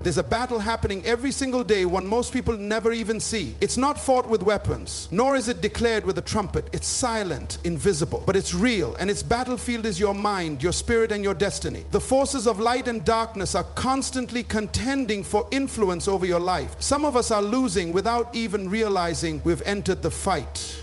There's a battle happening every single day, one most people never even see. It's not fought with weapons, nor is it declared with a trumpet. It's silent, invisible, but it's real, and its battlefield is your mind, your spirit, and your destiny. The forces of light and darkness are constantly contending for influence over your life. Some of us are losing without even realizing we've entered the fight.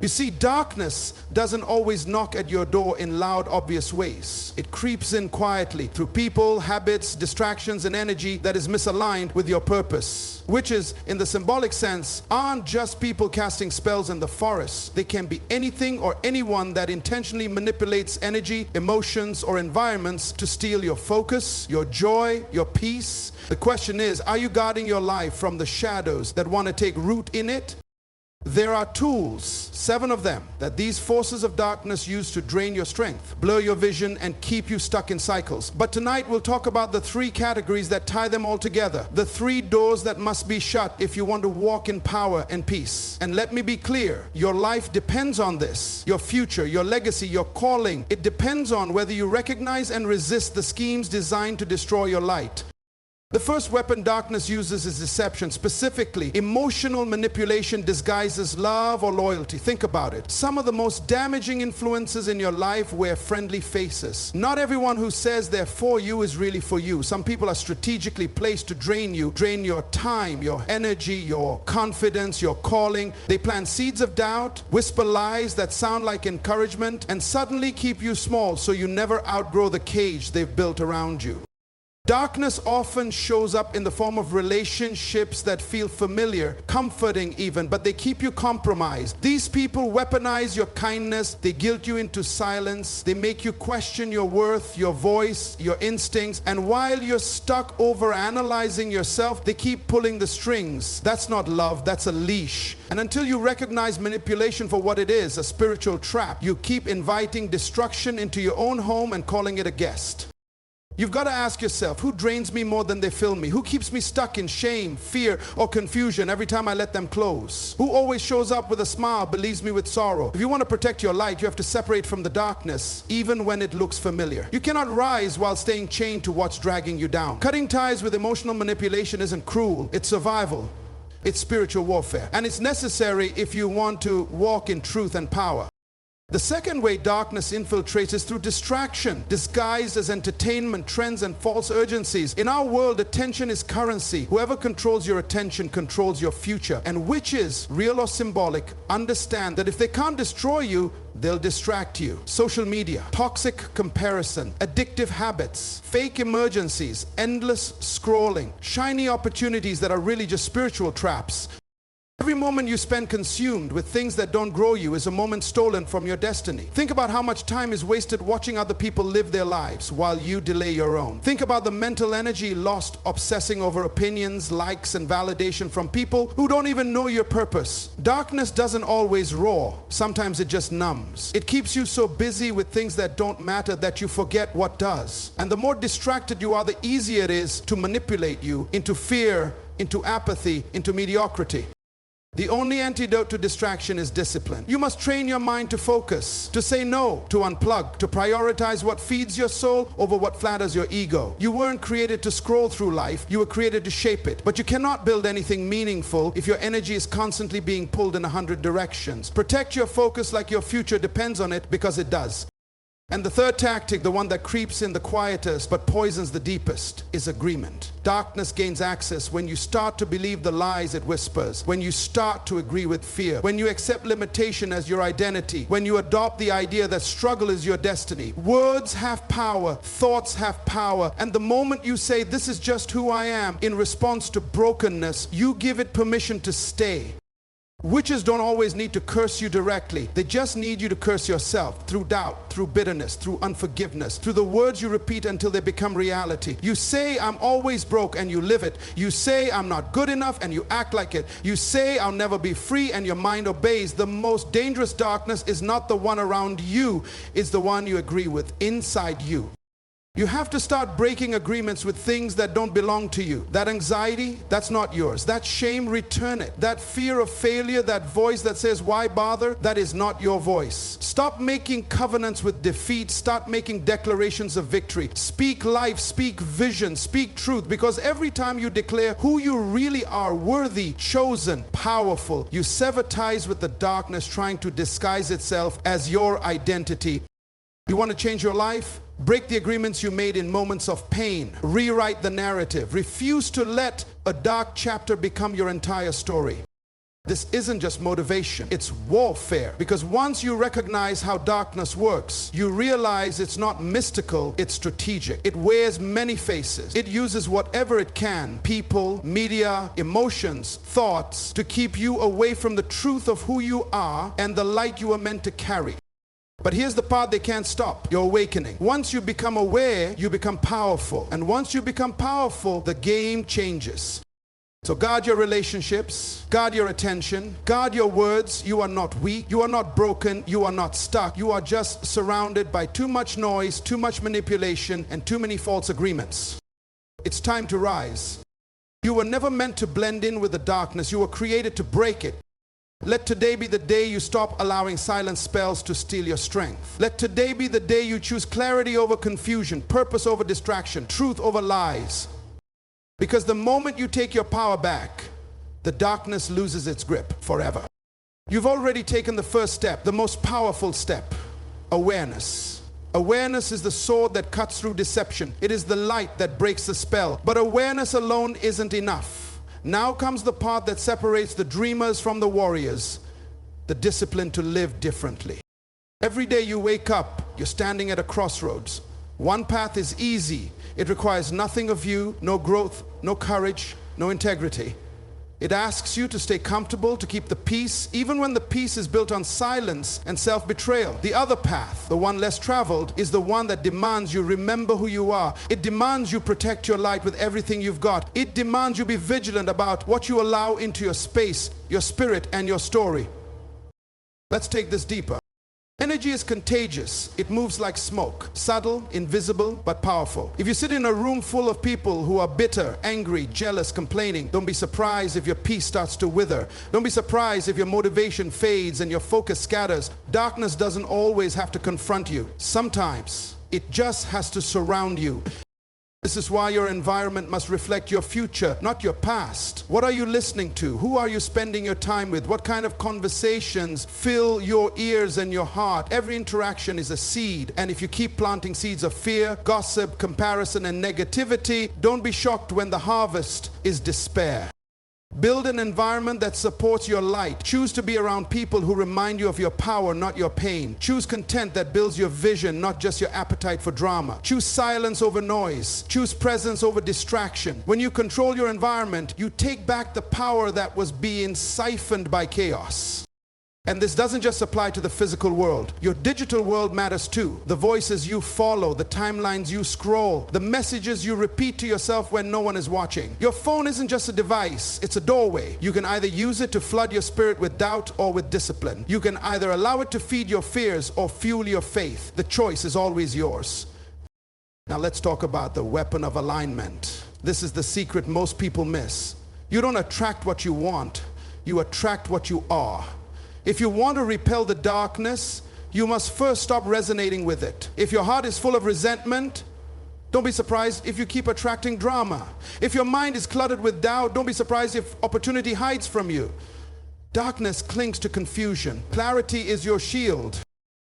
You see, darkness doesn't always knock at your door in loud, obvious ways. It creeps in quietly through people, habits, distractions, and energy that is misaligned with your purpose. Witches, in the symbolic sense, aren't just people casting spells in the forest. They can be anything or anyone that intentionally manipulates energy, emotions, or environments to steal your focus, your joy, your peace. The question is, are you guarding your life from the shadows that want to take root in it? There are tools, 7 of them, that these forces of darkness use to drain your strength, blur your vision, and keep you stuck in cycles. But tonight we'll talk about the 3 categories that tie them all together, the 3 doors that must be shut if you want to walk in power and peace. And let me be clear, your life depends on this. Your future, your legacy, your calling, it depends on whether you recognize and resist the schemes designed to destroy your light. The first weapon darkness uses is deception, specifically emotional manipulation disguises love or loyalty. Think about it. Some of the most damaging influences in your life wear friendly faces. Not everyone who says they're for you is really for you. Some people are strategically placed to drain you, drain your time, your energy, your confidence, your calling. They plant seeds of doubt, whisper lies that sound like encouragement, and suddenly keep you small so you never outgrow the cage they've built around you. Darkness often shows up in the form of relationships that feel familiar, comforting even, but they keep you compromised. These people weaponize your kindness, they guilt you into silence, they make you question your worth, your voice, your instincts, and while you're stuck over analyzing yourself, they keep pulling the strings. That's not love, that's a leash. And until you recognize manipulation for what it is, a spiritual trap, you keep inviting destruction into your own home and calling it a guest. You've got to ask yourself, who drains me more than they fill me? Who keeps me stuck in shame, fear, or confusion every time I let them close? Who always shows up with a smile but leaves me with sorrow? If you want to protect your light, you have to separate from the darkness, even when it looks familiar. You cannot rise while staying chained to what's dragging you down. Cutting ties with emotional manipulation isn't cruel, it's survival. It's spiritual warfare. And it's necessary if you want to walk in truth and power. The second way darkness infiltrates is through distraction, disguised as entertainment, trends, and false urgencies. In our world, attention is currency. Whoever controls your attention controls your future. And witches, real or symbolic, understand that if they can't destroy you, they'll distract you. Social media, toxic comparison, addictive habits, fake emergencies, endless scrolling, shiny opportunities that are really just spiritual traps. Every moment you spend consumed with things that don't grow you is a moment stolen from your destiny. Think about how much time is wasted watching other people live their lives while you delay your own. Think about the mental energy lost obsessing over opinions, likes, and validation from people who don't even know your purpose. Darkness doesn't always roar. Sometimes it just numbs. It keeps you so busy with things that don't matter that you forget what does. And the more distracted you are, the easier it is to manipulate you into fear, into apathy, into mediocrity. The only antidote to distraction is discipline. You must train your mind to focus, to say no, to unplug, to prioritize what feeds your soul over what flatters your ego. You weren't created to scroll through life, you were created to shape it. But you cannot build anything meaningful if your energy is constantly being pulled in 100 directions. Protect your focus like your future depends on it, because it does. And the third tactic, the one that creeps in the quietest but poisons the deepest, is agreement. Darkness gains access when you start to believe the lies it whispers, when you start to agree with fear, when you accept limitation as your identity, when you adopt the idea that struggle is your destiny. Words have power, thoughts have power, and the moment you say, "This is just who I am," in response to brokenness, you give it permission to stay. Witches don't always need to curse you directly. They just need you to curse yourself through doubt, through bitterness, through unforgiveness, through the words you repeat until they become reality. You say, "I'm always broke," and you live it. You say, "I'm not good enough," and you act like it. You say, "I'll never be free," and your mind obeys. The most dangerous darkness is not the one around you, it's the one you agree with inside you. You have to start breaking agreements with things that don't belong to you. That anxiety, that's not yours. That shame, return it. That fear of failure, that voice that says, why bother? That is not your voice. Stop making covenants with defeat. Start making declarations of victory. Speak life, speak vision, speak truth, because every time you declare who you really are, worthy, chosen, powerful, you sever ties with the darkness trying to disguise itself as your identity. You want to change your life? Break the agreements you made in moments of pain. Rewrite the narrative. Refuse to let a dark chapter become your entire story. This isn't just motivation, it's warfare. Because once you recognize how darkness works, you realize it's not mystical, it's strategic. It wears many faces. It uses whatever it can, people, media, emotions, thoughts, to keep you away from the truth of who you are and the light you are meant to carry. But here's the part they can't stop: your awakening. Once you become aware, you become powerful. And once you become powerful, the game changes. So guard your relationships, guard your attention, guard your words. You are not weak, you are not broken, you are not stuck. You are just surrounded by too much noise, too much manipulation, and too many false agreements. It's time to rise. You were never meant to blend in with the darkness. You were created to break it. Let today be the day you stop allowing silent spells to steal your strength. Let today be the day you choose clarity over confusion, purpose over distraction, truth over lies. Because the moment you take your power back, the darkness loses its grip forever. You've already taken the first step, the most powerful step: awareness. Awareness is the sword that cuts through deception. It is the light that breaks the spell. But awareness alone isn't enough. Now comes the part that separates the dreamers from the warriors: the discipline to live differently. Every day you wake up, you're standing at a crossroads. One path is easy. It requires nothing of you, no growth, no courage, no integrity. It asks you to stay comfortable, to keep the peace, even when the peace is built on silence and self-betrayal. The other path, the one less traveled, is the one that demands you remember who you are. It demands you protect your light with everything you've got. It demands you be vigilant about what you allow into your space, your spirit, and your story. Let's take this deeper. Energy is contagious. It moves like smoke, subtle, invisible, but powerful. If you sit in a room full of people who are bitter, angry, jealous, complaining, don't be surprised if your peace starts to wither. Don't be surprised if your motivation fades and your focus scatters. Darkness doesn't always have to confront you. Sometimes it just has to surround you. This is why your environment must reflect your future, not your past. What are you listening to? Who are you spending your time with? What kind of conversations fill your ears and your heart? Every interaction is a seed. And if you keep planting seeds of fear, gossip, comparison, and negativity, don't be shocked when the harvest is despair. Build an environment that supports your light. Choose to be around people who remind you of your power, not your pain. Choose content that builds your vision, not just your appetite for drama. Choose silence over noise. Choose presence over distraction. When you control your environment, you take back the power that was being siphoned by chaos. And this doesn't just apply to the physical world. Your digital world matters too. The voices you follow, the timelines you scroll, the messages you repeat to yourself when no one is watching. Your phone isn't just a device, it's a doorway. You can either use it to flood your spirit with doubt or with discipline. You can either allow it to feed your fears or fuel your faith. The choice is always yours. Now let's talk about the weapon of alignment. This is the secret most people miss. You don't attract what you want, you attract what you are. If you want to repel the darkness, you must first stop resonating with it. If your heart is full of resentment, don't be surprised if you keep attracting drama. If your mind is cluttered with doubt, don't be surprised if opportunity hides from you. Darkness clings to confusion. Clarity is your shield.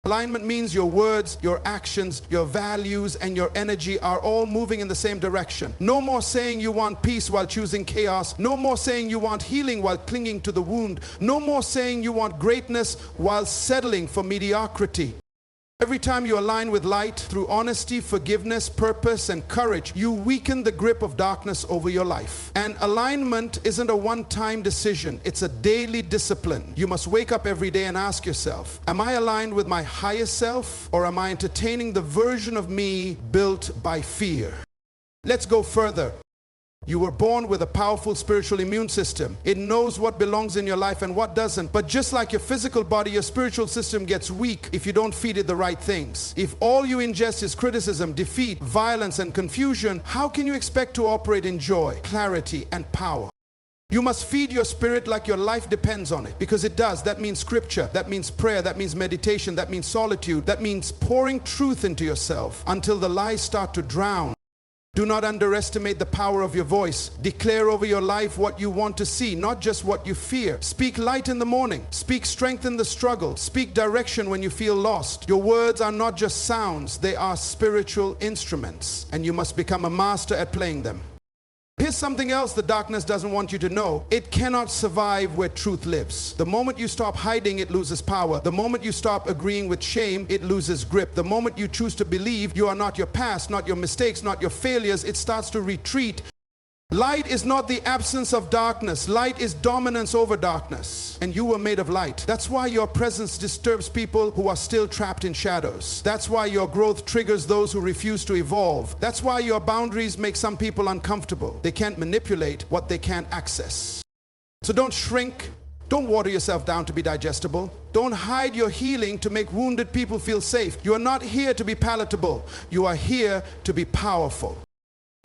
Alignment means your words, your actions, your values, and your energy are all moving in the same direction. No more saying you want peace while choosing chaos. No more saying you want healing while clinging to the wound. No more saying you want greatness while settling for mediocrity. Every time you align with light through honesty, forgiveness, purpose, and courage, you weaken the grip of darkness over your life. And alignment isn't a one-time decision. It's a daily discipline. You must wake up every day and ask yourself, am I aligned with my highest self, or am I entertaining the version of me built by fear? Let's go further. You were born with a powerful spiritual immune system. It knows what belongs in your life and what doesn't. But just like your physical body, your spiritual system gets weak if you don't feed it the right things. If all you ingest is criticism, defeat, violence, and confusion, how can you expect to operate in joy, clarity, and power? You must feed your spirit like your life depends on it, because it does. That means scripture, that means prayer, that means meditation, that means solitude, that means pouring truth into yourself until the lies start to drown. Do not underestimate the power of your voice. Declare over your life what you want to see, not just what you fear. Speak light in the morning. Speak strength in the struggle. Speak direction when you feel lost. Your words are not just sounds, they are spiritual instruments, and you must become a master at playing them. Here's something else the darkness doesn't want you to know. It cannot survive where truth lives. The moment you stop hiding, it loses power. The moment you stop agreeing with shame, it loses grip. The moment you choose to believe you are not your past, not your mistakes, not your failures, it starts to retreat. Light is not the absence of darkness. Light is dominance over darkness. And you were made of light. That's why your presence disturbs people who are still trapped in shadows. That's why your growth triggers those who refuse to evolve. That's why your boundaries make some people uncomfortable. They can't manipulate what they can't access. So don't shrink. Don't water yourself down to be digestible. Don't hide your healing to make wounded people feel safe. You are not here to be palatable. You are here to be powerful.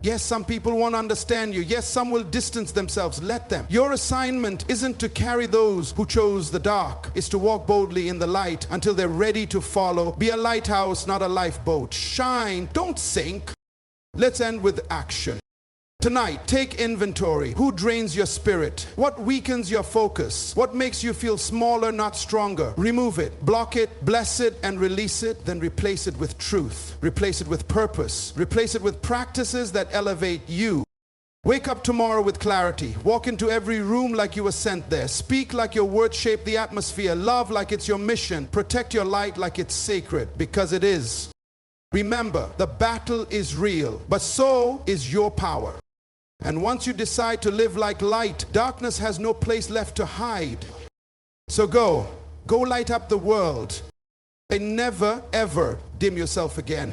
Yes, some people won't understand you. Yes, some will distance themselves. Let them. Your assignment isn't to carry those who chose the dark. It's to walk boldly in the light until they're ready to follow. Be a lighthouse, not a lifeboat. Shine, don't sink. Let's end with action. Tonight, take inventory. Who drains your spirit? What weakens your focus? What makes you feel smaller, not stronger? Remove it, block it, bless it, and release it. Then replace it with truth. Replace it with purpose. Replace it with practices that elevate you. Wake up tomorrow with clarity. Walk into every room like you were sent there. Speak like your words shape the atmosphere. Love like it's your mission. Protect your light like it's sacred, because it is. Remember, the battle is real, but so is your power. And once you decide to live like light, darkness has no place left to hide. So go light up the world, and never ever dim yourself again.